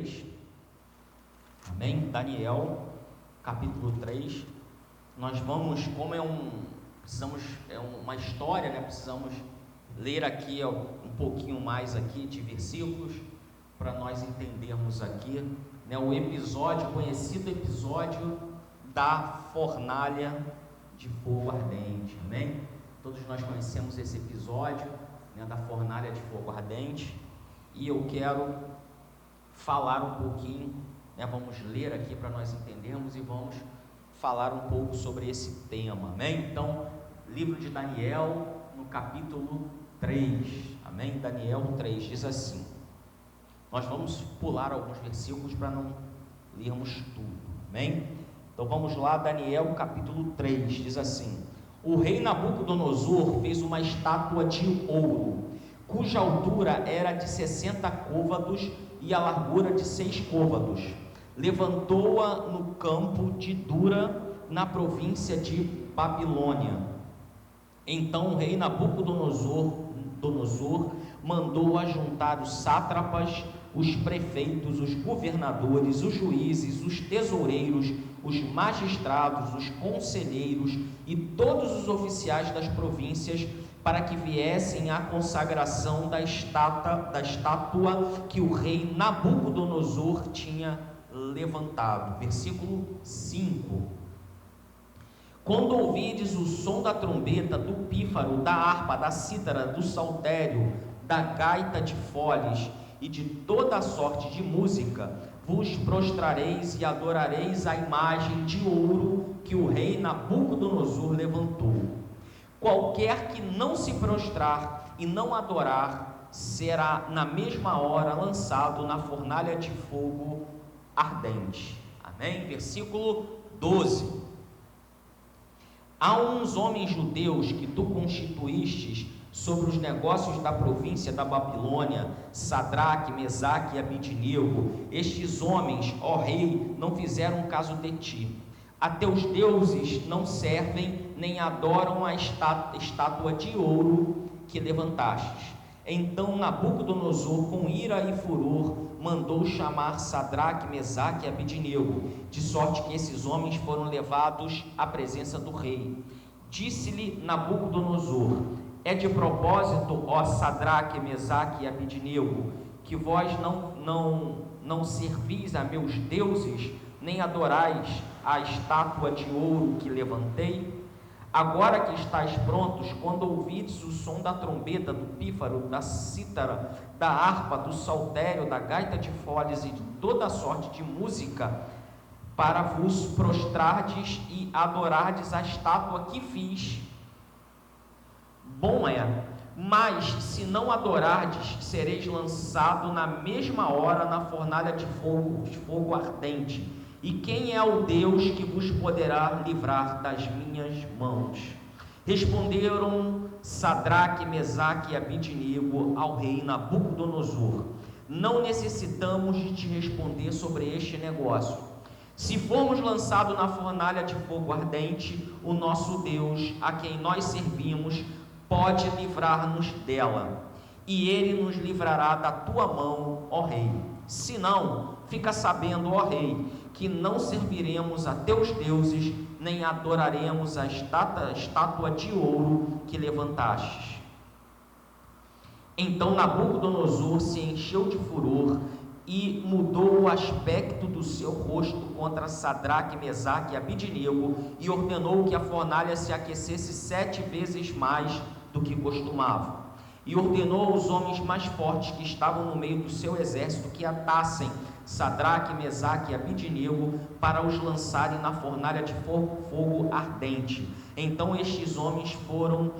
3, amém? Daniel, capítulo 3, nós vamos, como é uma história, né? Precisamos ler aqui um pouquinho mais aqui de versículos, para nós entendermos aqui, né, o conhecido episódio da fornalha de fogo ardente, amém? Todos nós conhecemos esse episódio, né, da fornalha de fogo ardente, e eu quero falar um pouquinho, né, vamos ler aqui para nós entendermos e vamos falar um pouco sobre esse tema, amém? Então, livro de Daniel, no capítulo 3, amém? Daniel 3, diz assim, nós vamos pular alguns versículos para não lermos tudo, amém? Então vamos lá, Daniel capítulo 3, diz assim: o rei Nabucodonosor fez uma estátua de ouro, cuja altura era de 60 côvados e a largura de 6 côvados. Levantou-a no campo de Dura, na província de Babilônia. Então o rei Nabucodonosor mandou ajuntar os sátrapas, os prefeitos, os governadores, os juízes, os tesoureiros, os magistrados, os conselheiros e todos os oficiais das províncias, para que viessem à consagração da estátua que o rei Nabucodonosor tinha levantado. Versículo 5. Quando ouvides o som da trombeta, do pífaro, da harpa, da cítara, do saltério, da gaita de foles e de toda a sorte de música, vos prostrareis e adorareis a imagem de ouro que o rei Nabucodonosor levantou. Qualquer que não se prostrar e não adorar, será na mesma hora lançado na fornalha de fogo ardente. Amém? Versículo 12. Há uns homens judeus que tu constituístes sobre os negócios da província da Babilônia, Sadraque, Mesaque e Abidnego. Estes homens, ó rei, não fizeram caso de ti. A teus deuses não servem, nem adoram a estátua de ouro que levantastes. Então Nabucodonosor, com ira e furor, mandou chamar Sadraque, Mesaque e Abidnego, de sorte que esses homens foram levados à presença do rei. Disse-lhe Nabucodonosor: é de propósito, ó Sadraque, Mesaque e Abidnego, que vós não servis a meus deuses, nem adorais a estátua de ouro que levantei? Agora que estáis prontos, quando ouvides o som da trombeta, do pífaro, da cítara, da harpa, do saltério, da gaita de foles e de toda sorte de música, para vos prostrardes e adorardes a estátua que fiz, bom é, mas se não adorardes, sereis lançado na mesma hora na fornalha de fogo ardente. E quem é o Deus que vos poderá livrar das minhas mãos? Responderam Sadraque, Mesaque e Abidnego ao rei Nabucodonosor: não necessitamos de te responder sobre este negócio. Se formos lançados na fornalha de fogo ardente, o nosso Deus, a quem nós servimos, pode livrar-nos dela, e ele nos livrará da tua mão, ó rei. Se não, fica sabendo, ó rei, que não serviremos a teus deuses, nem adoraremos a estátua de ouro que levantastes. Então Nabucodonosor se encheu de furor e mudou o aspecto do seu rosto contra Sadraque, Mesaque e Abidnego, e ordenou que a fornalha se aquecesse 7 vezes mais do que costumava. E ordenou aos homens mais fortes que estavam no meio do seu exército que atassem Sadraque, Mesaque e Abidnego para os lançarem na fornalha de fogo ardente. Então estes homens foram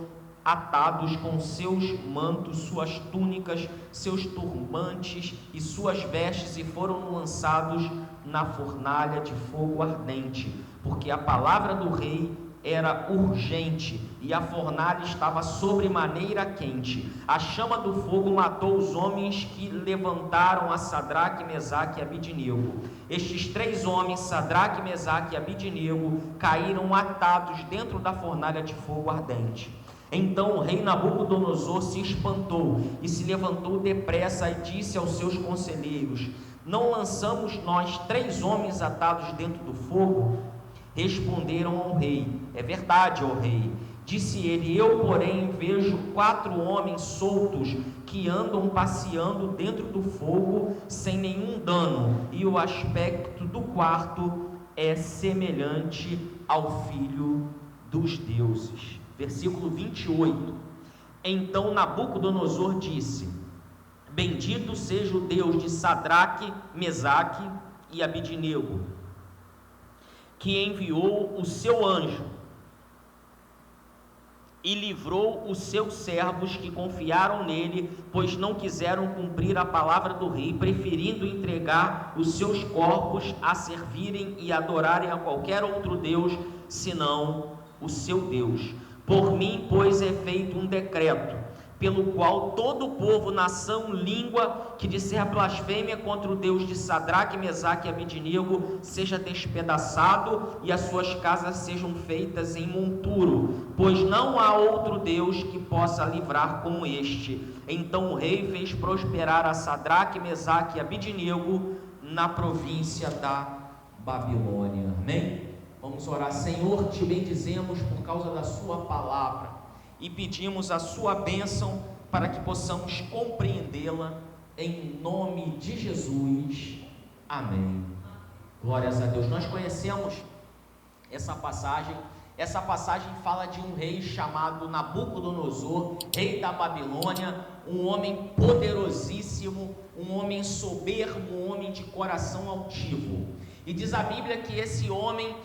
atados com seus mantos, suas túnicas, seus turbantes e suas vestes, e foram lançados na fornalha de fogo ardente, porque a palavra do rei era urgente e a fornalha estava sobremaneira quente. A chama do fogo matou os homens que levantaram a Sadraque, Mesaque e Abidnego. Estes 3 homens, Sadraque, Mesaque e Abidnego, caíram atados dentro da fornalha de fogo ardente. Então o rei Nabucodonosor se espantou e se levantou depressa e disse aos seus conselheiros: não lançamos nós 3 homens atados dentro do fogo? Responderam ao rei: é verdade, ó rei. Disse ele: eu, porém, vejo 4 homens soltos que andam passeando dentro do fogo sem nenhum dano, e o aspecto do quarto é semelhante ao filho dos deuses. Versículo 28. Então Nabucodonosor disse: bendito seja o Deus de Sadraque, Mesaque e Abidnego, que enviou o seu anjo e livrou os seus servos que confiaram nele, pois não quiseram cumprir a palavra do rei, preferindo entregar os seus corpos a servirem e adorarem a qualquer outro Deus, senão o seu Deus. Por mim, pois, é feito um decreto, pelo qual todo o povo, nação, língua, que disser blasfêmia contra o Deus de Sadraque, Mesaque e Abidnego, seja despedaçado, e as suas casas sejam feitas em monturo, pois não há outro Deus que possa livrar como este. Então o rei fez prosperar a Sadraque, Mesaque e Abidnego na província da Babilônia. Amém? Vamos orar. Senhor, te bendizemos por causa da sua palavra e pedimos a sua bênção para que possamos compreendê-la, em nome de Jesus, amém. Glórias a Deus. Nós conhecemos essa passagem fala de um rei chamado Nabucodonosor, rei da Babilônia, um homem poderosíssimo, um homem soberbo, um homem de coração altivo. E diz a Bíblia que esse homem,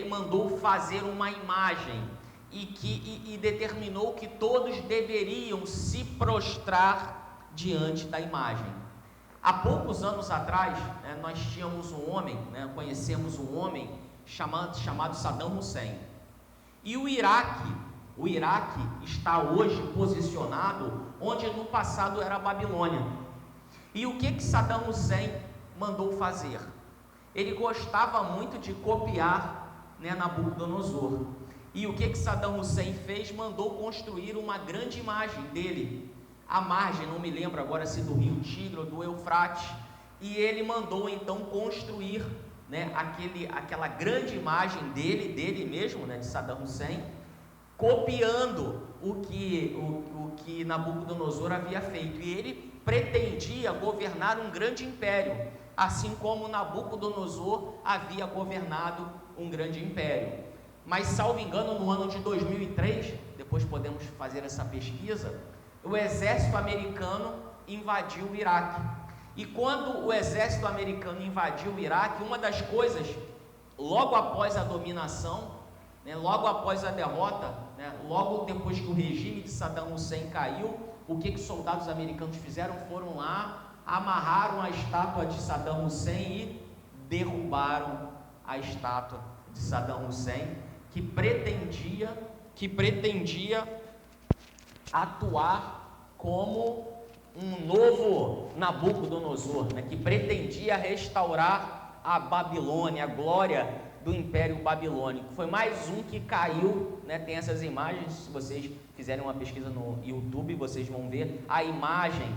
mandou fazer uma imagem, e determinou que todos deveriam se prostrar diante da imagem. Há poucos anos atrás, nós tínhamos um homem, conhecemos um homem chamado Saddam Hussein. E o Iraque está hoje posicionado onde no passado era a Babilônia. E o que Saddam Hussein mandou fazer? Ele gostava muito de copiar, Nabucodonosor. E o que Saddam Hussein fez? Mandou construir uma grande imagem dele, à margem, não me lembro agora se do rio Tigre ou do Eufrates, e ele mandou então construir, aquela grande imagem dele mesmo, de Saddam Hussein, copiando o que Nabucodonosor havia feito. E ele pretendia governar um grande império, assim como Nabucodonosor havia governado um grande império. Mas, salvo engano, no ano de 2003, depois podemos fazer essa pesquisa, o exército americano invadiu o Iraque. E quando o exército americano invadiu o Iraque, uma das coisas, logo após a dominação, logo após a derrota, logo depois que o regime de Saddam Hussein caiu, o que os soldados americanos fizeram? Foram lá, amarraram a estátua de Saddam Hussein e derrubaram a estátua de Saddam Hussein, que pretendia atuar como um novo Nabucodonosor, que pretendia restaurar a Babilônia, a glória do Império Babilônico. Foi mais um que caiu, tem essas imagens. Se vocês fizerem uma pesquisa no YouTube, vocês vão ver a imagem,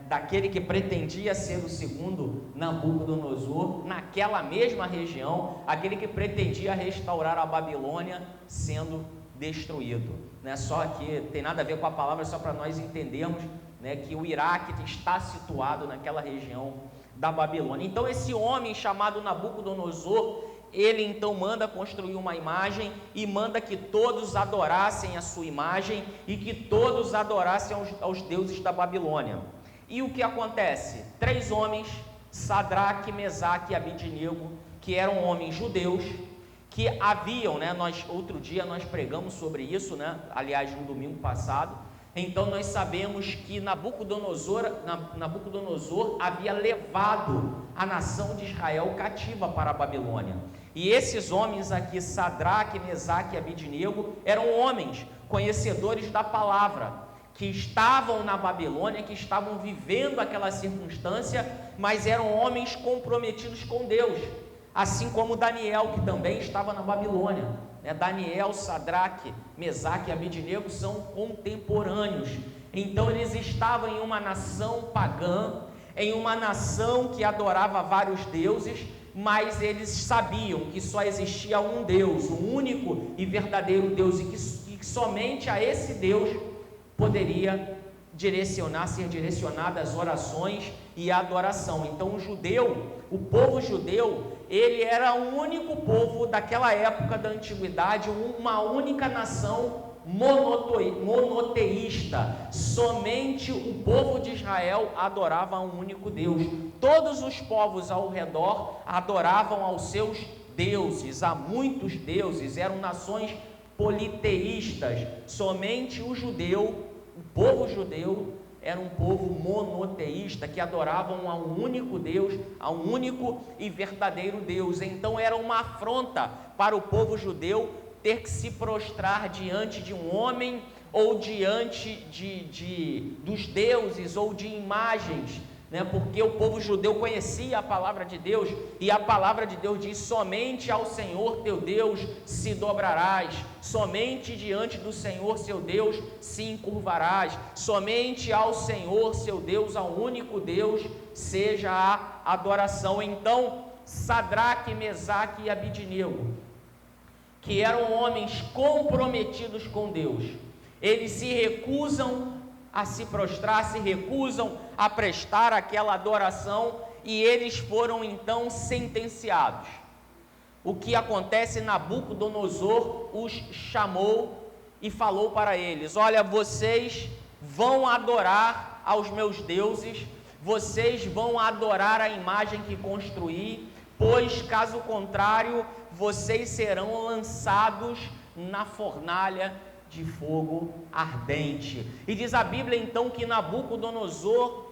daquele que pretendia ser o segundo Nabucodonosor, naquela mesma região, aquele que pretendia restaurar a Babilônia sendo destruído. Só que tem nada a ver com a palavra, só para nós entendermos, que o Iraque está situado naquela região da Babilônia. Então esse homem chamado Nabucodonosor, ele então manda construir uma imagem e manda que todos adorassem a sua imagem e que todos adorassem aos deuses da Babilônia. E o que acontece? 3 homens, Sadraque, Mesaque e Abidnego, que eram homens judeus, que haviam, outro dia nós pregamos sobre isso, aliás, no domingo passado. Então nós sabemos que Nabucodonosor havia levado a nação de Israel cativa para a Babilônia. E esses homens aqui, Sadraque, Mesaque e Abidnego, eram homens conhecedores da palavra, que estavam na Babilônia, que estavam vivendo aquela circunstância, mas eram homens comprometidos com Deus, assim como Daniel, que também estava na Babilônia. Daniel, Sadraque, Mesaque e Abidnego são contemporâneos. Então eles estavam em uma nação pagã, em uma nação que adorava vários deuses, mas eles sabiam que só existia um Deus, o único e verdadeiro Deus, e que somente a esse Deus poderia ser direcionada as orações e a adoração. Então o povo judeu, ele era o único povo daquela época da antiguidade, uma única nação monoteísta. Somente o povo de Israel adorava a um único Deus. Todos os povos ao redor adoravam aos seus deuses, a muitos deuses, eram nações politeístas. Somente o povo judeu era um povo monoteísta, que adoravam a um único Deus, a um único e verdadeiro Deus. Então era uma afronta para o povo judeu ter que se prostrar diante de um homem, ou diante dos deuses, ou de imagens, porque o povo judeu conhecia a palavra de Deus, e a palavra de Deus diz: somente ao Senhor teu Deus se dobrarás, somente diante do Senhor seu Deus se encurvarás, somente ao Senhor seu Deus, ao único Deus, seja a adoração. Então Sadraque, Mesaque e Abidnego, que eram homens comprometidos com Deus, eles se recusam a se prostrar, se recusam a prestar aquela adoração, e eles foram então sentenciados. O que acontece? Nabucodonosor os chamou e falou para eles: olha, vocês vão adorar aos meus deuses, vocês vão adorar a imagem que construí, pois caso contrário, vocês serão lançados na fornalha de fogo ardente. E diz a Bíblia então que Nabucodonosor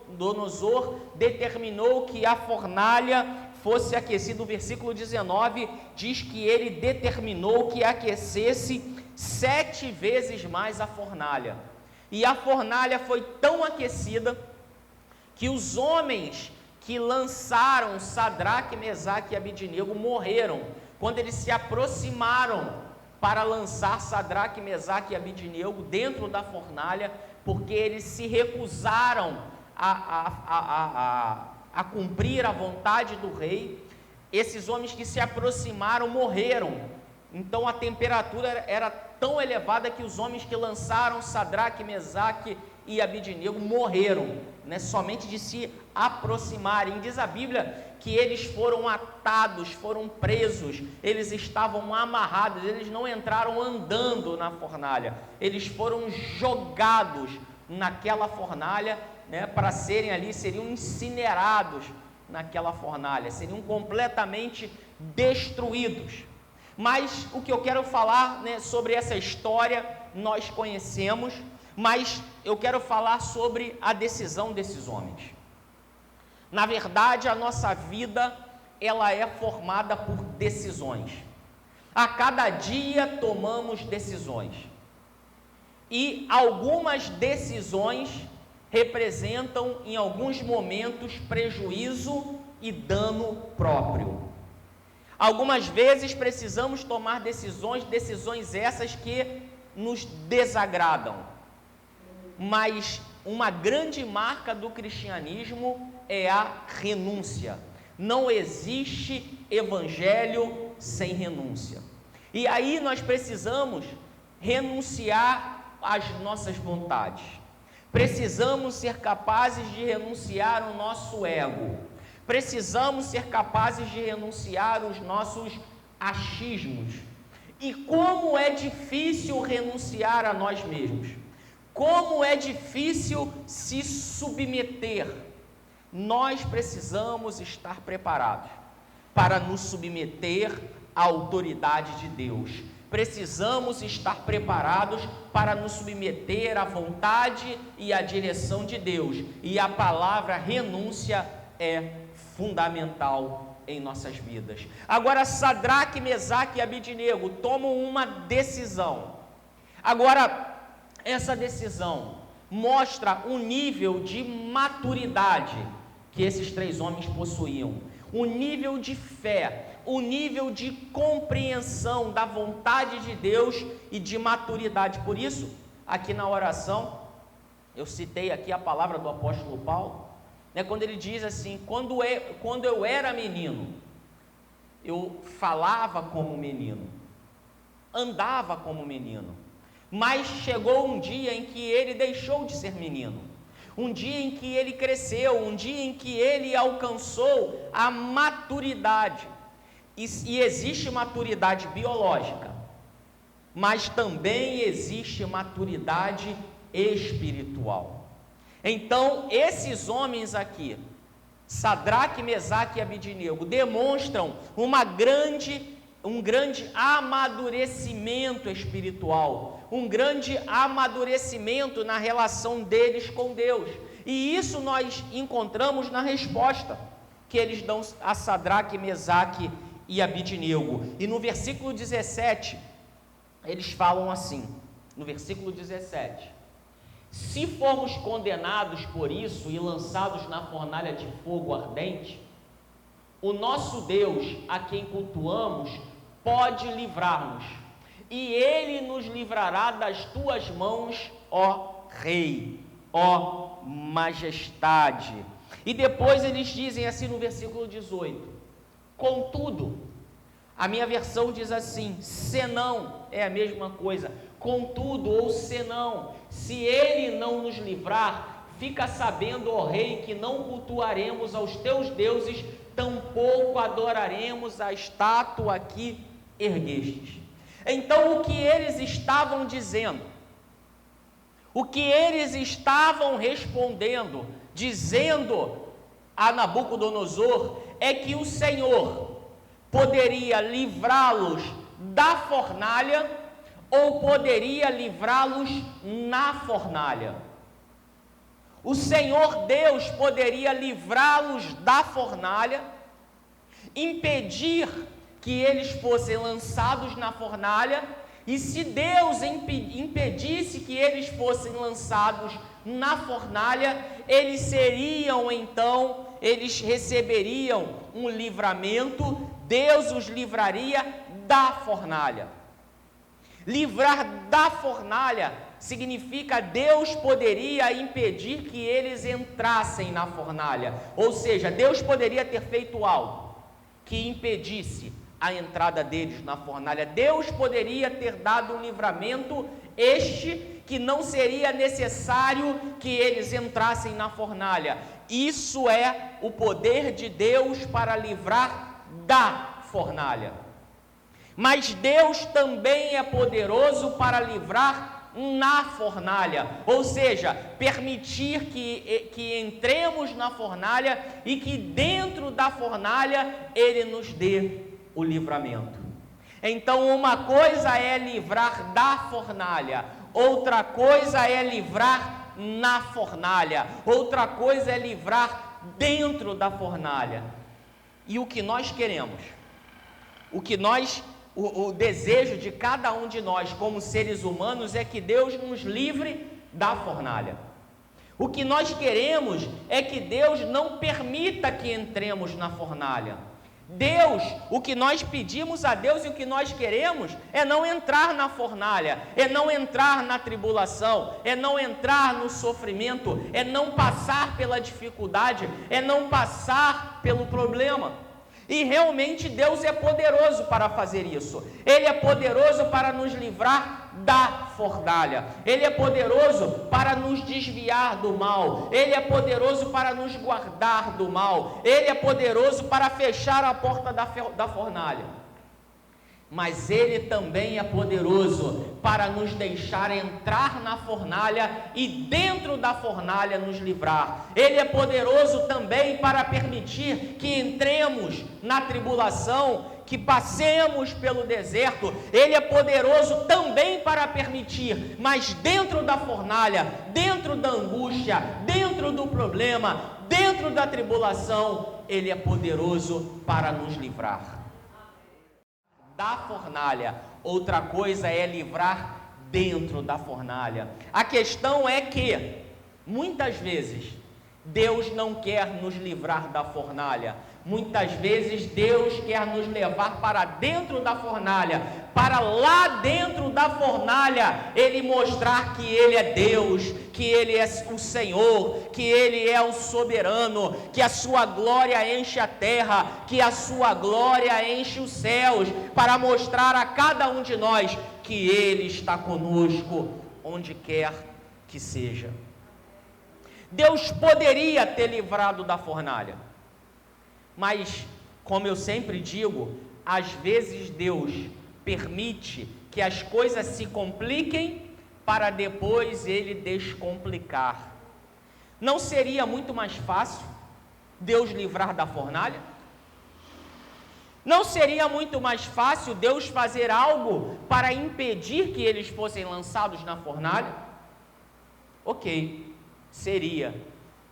determinou que a fornalha fosse aquecida. O versículo 19 diz que ele determinou que aquecesse 7 vezes mais a fornalha. E a fornalha foi tão aquecida que os homens que lançaram Sadraque, Mesaque e Abidnego morreram quando eles se aproximaram para lançar Sadraque, Mesaque e Abidnego dentro da fornalha, porque eles se recusaram a cumprir a vontade do rei. Esses homens que se aproximaram morreram. Então a temperatura era tão elevada que os homens que lançaram Sadraque, Mesaque e Abidnego morreram, somente de se aproximarem. Diz a Bíblia que eles foram atados, foram presos, eles estavam amarrados, eles não entraram andando na fornalha, eles foram jogados naquela fornalha, para seriam incinerados naquela fornalha, seriam completamente destruídos. Mas o que eu quero falar, sobre essa história, nós conhecemos, mas eu quero falar sobre a decisão desses homens. Na verdade, a nossa vida, ela é formada por decisões. A cada dia tomamos decisões. E algumas decisões representam, em alguns momentos, prejuízo e dano próprio. Algumas vezes precisamos tomar decisões essas que nos desagradam. Mas uma grande marca do cristianismo é a renúncia. Não existe evangelho sem renúncia. E aí nós precisamos renunciar às nossas vontades. Precisamos ser capazes de renunciar ao nosso ego. Precisamos ser capazes de renunciar os nossos achismos. E como é difícil renunciar a nós mesmos. Como é difícil se submeter. Nós precisamos estar preparados para nos submeter à autoridade de Deus. Precisamos estar preparados para nos submeter à vontade e à direção de Deus. E a palavra renúncia é fundamental em nossas vidas. Agora, Sadraque, Mesaque e Abidnego tomam uma decisão. Agora, essa decisão mostra um nível de maturidade que esses 3 homens possuíam: o nível de fé, o nível de compreensão da vontade de Deus e de maturidade. Por isso, aqui na oração, eu citei aqui a palavra do apóstolo Paulo, né, quando ele diz assim: quando eu era menino, eu falava como menino, andava como menino, mas chegou um dia em que ele deixou de ser menino, um dia em que ele cresceu, um dia em que ele alcançou a maturidade. E existe maturidade biológica, mas também existe maturidade espiritual. Então, esses homens aqui, Sadraque, Mesaque e Abidnego, demonstram um grande amadurecimento espiritual, um grande amadurecimento na relação deles com Deus. E isso nós encontramos na resposta que eles dão a Sadraque, Mesaque e Abidnego. E no versículo 17, eles falam assim, no versículo 17: se formos condenados por isso e lançados na fornalha de fogo ardente, o nosso Deus, a quem cultuamos, pode livrar-nos, e Ele nos livrará das tuas mãos, ó Rei, ó Majestade. E depois eles dizem assim no versículo 18: contudo, a minha versão diz assim, senão, é a mesma coisa, contudo ou senão, se Ele não nos livrar, fica sabendo, ó Rei, que não cultuaremos aos teus deuses, tampouco adoraremos a estátua que erguestes. Então, o que eles estavam dizendo, o que eles estavam respondendo, dizendo a Nabucodonosor, é que o Senhor poderia livrá-los da fornalha ou poderia livrá-los na fornalha. O Senhor Deus poderia livrá-los da fornalha, impedir que eles fossem lançados na fornalha, e se Deus impedisse que eles fossem lançados na fornalha, eles receberiam um livramento, Deus os livraria da fornalha. Livrar da fornalha significa Deus poderia impedir que eles entrassem na fornalha, ou seja, Deus poderia ter feito algo que impedisse a entrada deles na fornalha. Deus poderia ter dado um livramento que não seria necessário que eles entrassem na fornalha. Isso é o poder de Deus para livrar da fornalha. Mas Deus também é poderoso para livrar na fornalha, ou seja, permitir que entremos na fornalha e que dentro da fornalha Ele nos dê o livramento. Então, uma coisa é livrar da fornalha, outra coisa é livrar na fornalha, outra coisa é livrar dentro da fornalha. E o que nós queremos, o desejo de cada um de nós como seres humanos é que Deus nos livre da fornalha. O que nós queremos é que Deus não permita que entremos na fornalha. O que nós pedimos a Deus e o que nós queremos é não entrar na fornalha, é não entrar na tribulação, é não entrar no sofrimento, é não passar pela dificuldade, é não passar pelo problema. E realmente Deus é poderoso para fazer isso. Ele é poderoso para nos livrar da fornalha. Ele é poderoso para nos desviar do mal. Ele é poderoso para nos guardar do mal. Ele é poderoso para fechar a porta da fornalha. Mas Ele também é poderoso para nos deixar entrar na fornalha e dentro da fornalha nos livrar. Ele é poderoso também para permitir que entremos na tribulação, que passemos pelo deserto. Ele é poderoso também para permitir, mas dentro da fornalha, dentro da angústia, dentro do problema, dentro da tribulação, Ele é poderoso para nos livrar da fornalha. Outra coisa é livrar dentro da fornalha. A questão é que, muitas vezes, Deus não quer nos livrar da fornalha. Muitas vezes Deus quer nos levar para dentro da fornalha, para lá dentro da fornalha, Ele mostrar que Ele é Deus, que Ele é o Senhor, que Ele é o soberano, que a sua glória enche a terra, que a sua glória enche os céus, para mostrar a cada um de nós que Ele está conosco, onde quer que seja. Deus poderia ter livrado da fornalha, mas, como eu sempre digo, às vezes Deus permite que as coisas se compliquem para depois Ele descomplicar. Não seria muito mais fácil Deus livrar da fornalha? Não seria muito mais fácil Deus fazer algo para impedir que eles fossem lançados na fornalha? Ok, seria,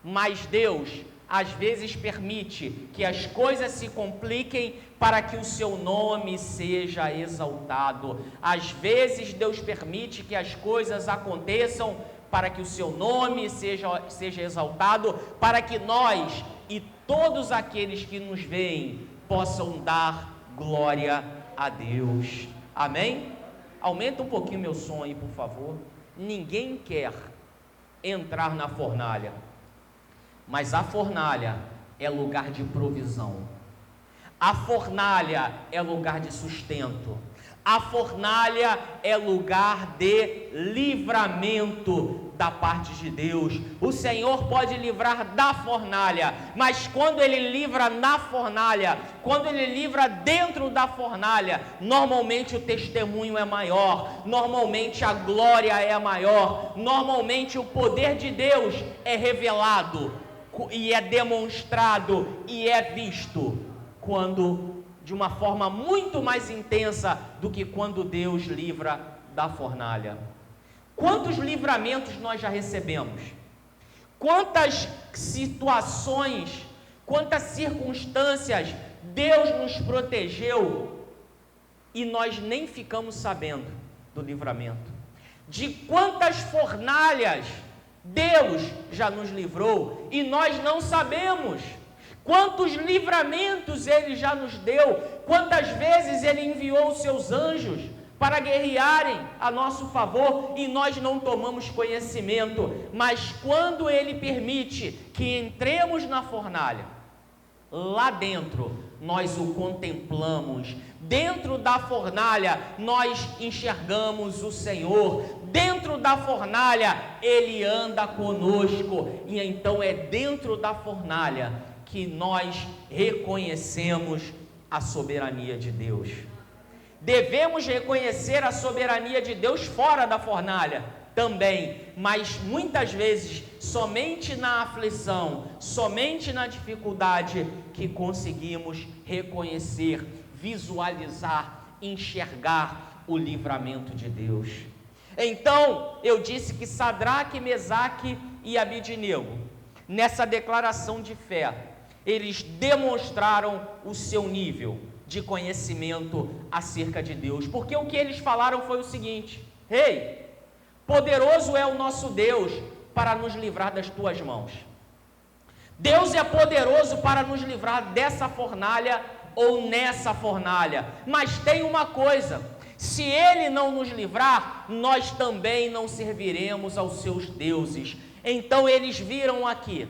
mas Deus às vezes permite que as coisas se compliquem para que o seu nome seja exaltado. Às vezes Deus permite que as coisas aconteçam para que o seu nome seja exaltado, para que nós e todos aqueles que nos veem possam dar glória a Deus. Amém? Aumenta um pouquinho meu som aí, por favor. Ninguém quer entrar na fornalha, mas a fornalha é lugar de provisão, a fornalha é lugar de sustento, a fornalha é lugar de livramento da parte de Deus. O Senhor pode livrar da fornalha, mas quando Ele livra na fornalha, quando Ele livra dentro da fornalha, normalmente o testemunho é maior, normalmente a glória é maior, normalmente o poder de Deus é revelado e é demonstrado e é visto quando de uma forma muito mais intensa do que quando Deus livra da fornalha. Quantos livramentos nós já recebemos? Quantas situações, quantas circunstâncias Deus nos protegeu e nós nem ficamos sabendo do livramento? De quantas fornalhas Deus já nos livrou e nós não sabemos? Quantos livramentos Ele já nos deu? Quantas vezes Ele enviou os seus anjos para guerrearem a nosso favor e nós não tomamos conhecimento? Mas quando Ele permite que entremos na fornalha, lá dentro nós o contemplamos. Dentro da fornalha nós enxergamos o Senhor. Dentro da fornalha Ele anda conosco. E então é dentro da fornalha que nós reconhecemos a soberania de Deus. Devemos reconhecer a soberania de Deus fora da fornalha também, mas muitas vezes somente na aflição, somente na dificuldade que conseguimos reconhecer, visualizar, enxergar o livramento de Deus. Então, eu disse que Sadraque, Mesaque e Abidnego, nessa declaração de fé, eles demonstraram o seu nível de conhecimento acerca de Deus, porque o que eles falaram foi o seguinte: Rei, poderoso é o nosso Deus para nos livrar das tuas mãos. Deus é poderoso para nos livrar dessa fornalha ou nessa fornalha, mas tem uma coisa: se Ele não nos livrar, nós também não serviremos aos seus deuses. Então eles viram aqui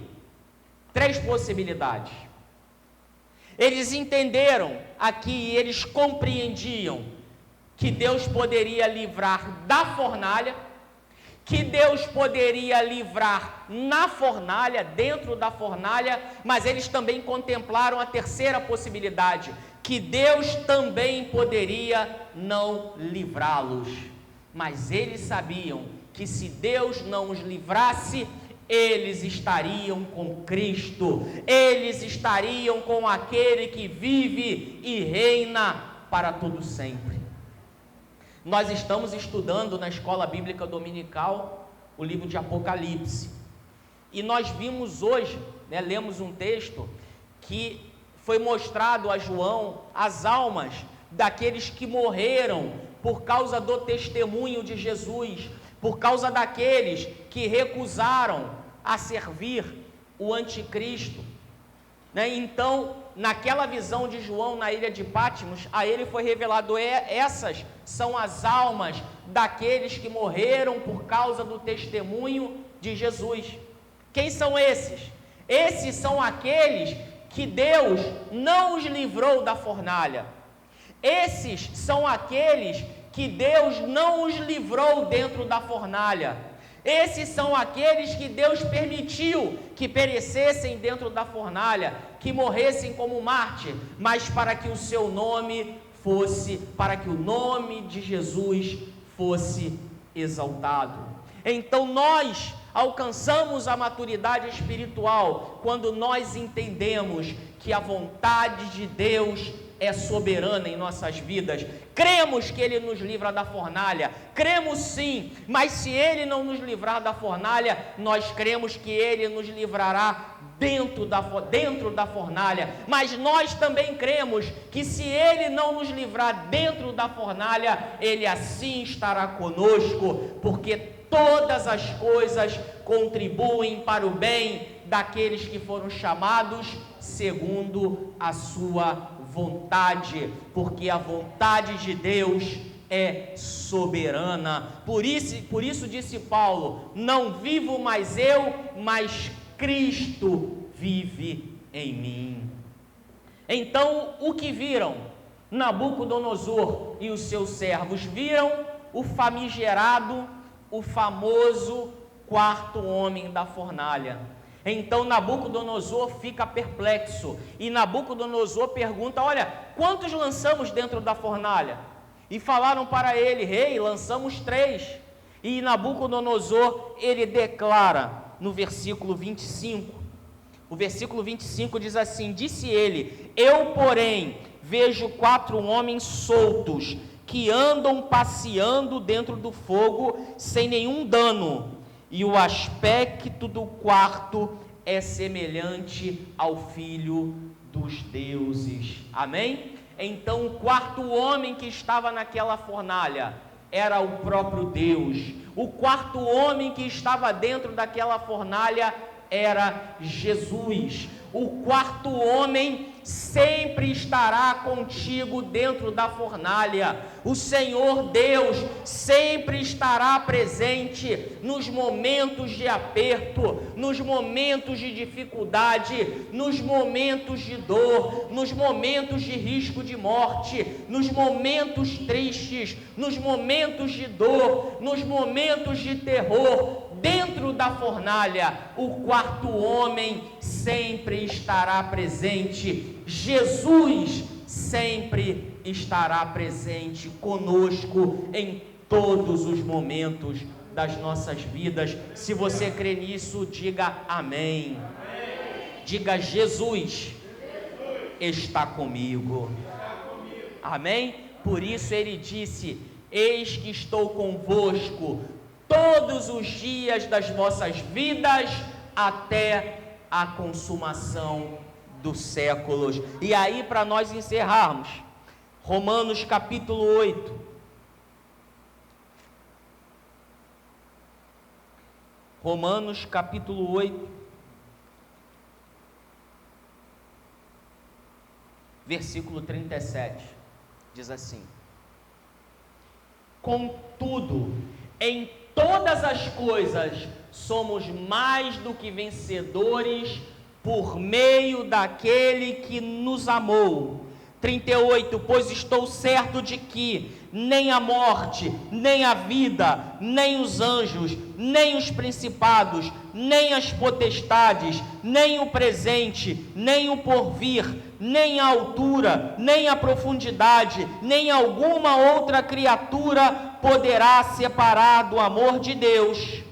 3 possibilidades. Eles entenderam aqui, eles compreendiam que Deus poderia livrar da fornalha, que Deus poderia livrar na fornalha, dentro da fornalha, mas eles também contemplaram a terceira possibilidade, que Deus também poderia não livrá-los. Mas eles sabiam que se Deus não os livrasse, eles estariam com Cristo, eles estariam com aquele que vive e reina para todo sempre. Nós estamos estudando na Escola Bíblica Dominical o livro de Apocalipse, e nós vimos hoje, lemos um texto que foi mostrado a João as almas daqueles que morreram por causa do testemunho de Jesus, por causa daqueles que recusaram a servir o anticristo, né? Então, naquela visão de João na ilha de Patmos, a ele foi revelado: essas são as almas daqueles que morreram por causa do testemunho de Jesus. Quem são esses? Esses são aqueles que Deus não os livrou da fornalha. Esses são aqueles que Deus não os livrou dentro da fornalha. Esses são aqueles que Deus permitiu que perecessem dentro da fornalha, que morressem como mártir, mas para que o seu nome fosse, para que o nome de Jesus fosse exaltado. Então nós alcançamos a maturidade espiritual quando nós entendemos que a vontade de Deus é soberana em nossas vidas. Cremos que Ele nos livra da fornalha, cremos sim, mas se Ele não nos livrar da fornalha, nós cremos que Ele nos livrará dentro da fornalha, mas nós também cremos que se Ele não nos livrar dentro da fornalha, Ele assim estará conosco, porque todas as coisas contribuem para o bem daqueles que foram chamados segundo a sua vontade, porque a vontade de Deus é soberana. Por isso disse Paulo: não vivo mais eu, mas Cristo vive em mim. Então, o que viram Nabucodonosor e os seus servos? Viram o famigerado, o famoso quarto homem da fornalha. Então Nabucodonosor fica perplexo, e Nabucodonosor pergunta: olha, quantos lançamos dentro da fornalha? E falaram para ele: rei, lançamos 3. E Nabucodonosor, ele declara no versículo 25, o versículo 25 diz assim: disse ele: eu, porém, vejo 4 homens soltos, que andam passeando dentro do fogo, sem nenhum dano, e o aspecto do quarto é semelhante ao Filho dos deuses. Amém? Então, o quarto homem que estava naquela fornalha era o próprio Deus. O quarto homem que estava dentro daquela fornalha era Jesus. O quarto homem sempre estará contigo dentro da fornalha. O Senhor Deus sempre estará presente nos momentos de aperto, nos momentos de dificuldade, nos momentos de dor, nos momentos de risco de morte, nos momentos tristes, nos momentos de dor, nos momentos de terror. Dentro da fornalha, o quarto homem sempre estará presente. Jesus sempre estará presente conosco em todos os momentos das nossas vidas. Se você crê nisso, diga amém. Diga: Jesus está comigo. Amém? Por isso ele disse: eis que estou convosco todos os dias das vossas vidas, até a consumação dos séculos. E aí, para nós encerrarmos, Romanos capítulo 8. Romanos capítulo 8, versículo 37, diz assim: contudo, em todas as coisas somos mais do que vencedores por meio daquele que nos amou. 38, pois estou certo de que nem a morte, nem a vida, nem os anjos, nem os principados, nem as potestades, nem o presente, nem o porvir, nem a altura, nem a profundidade, nem alguma outra criatura poderá separar do amor de Deus,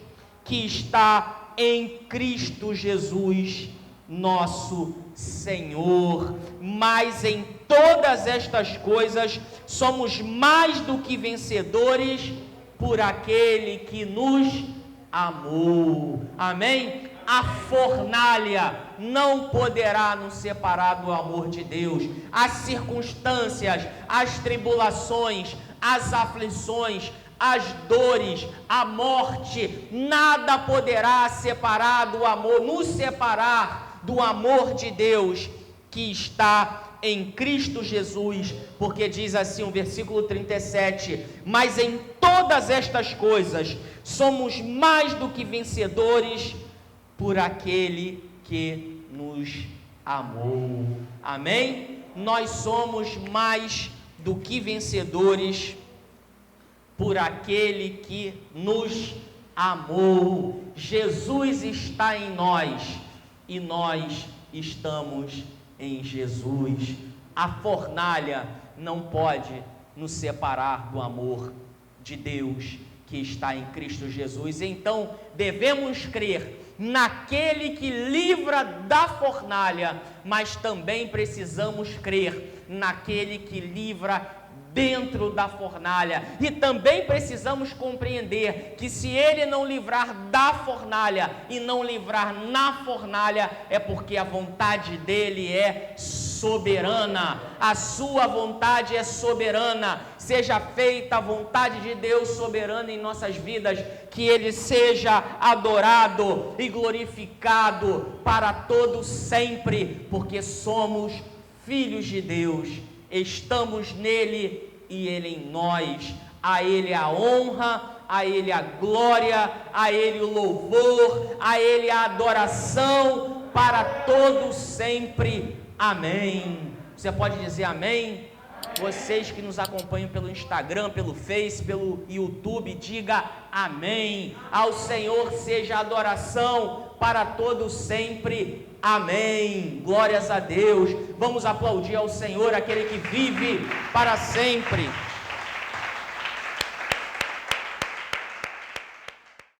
que está em Cristo Jesus, nosso Senhor. Mas em todas estas coisas somos mais do que vencedores por aquele que nos amou. Amém? A fornalha não poderá nos separar do amor de Deus. As circunstâncias, as tribulações, as aflições, as dores, a morte, nada poderá separar do amor, nos separar do amor de Deus que está em Cristo Jesus, porque diz assim o versículo 37, mas em todas estas coisas somos mais do que vencedores por aquele que nos amou. Amém? Nós somos mais do que vencedores por aquele que nos amou. Jesus está em nós e nós estamos em Jesus. A fornalha não pode nos separar do amor de Deus que está em Cristo Jesus. Então devemos crer naquele que livra da fornalha, mas também precisamos crer naquele que livra dentro da fornalha, e também precisamos compreender que se ele não livrar da fornalha e não livrar na fornalha, é porque a vontade dele é soberana, a sua vontade é soberana. Seja feita a vontade de Deus soberana em nossas vidas, que ele seja adorado e glorificado para todo sempre, porque somos filhos de Deus, estamos nele e ele em nós. A ele a honra, a ele a glória, a ele o louvor, a ele a adoração para todo sempre. Amém. Você pode dizer amém? Vocês que nos acompanham pelo Instagram, pelo Face, pelo YouTube, diga amém. Ao Senhor seja a adoração para todo sempre. Amém. Glórias a Deus. Vamos aplaudir ao Senhor, aquele que vive para sempre.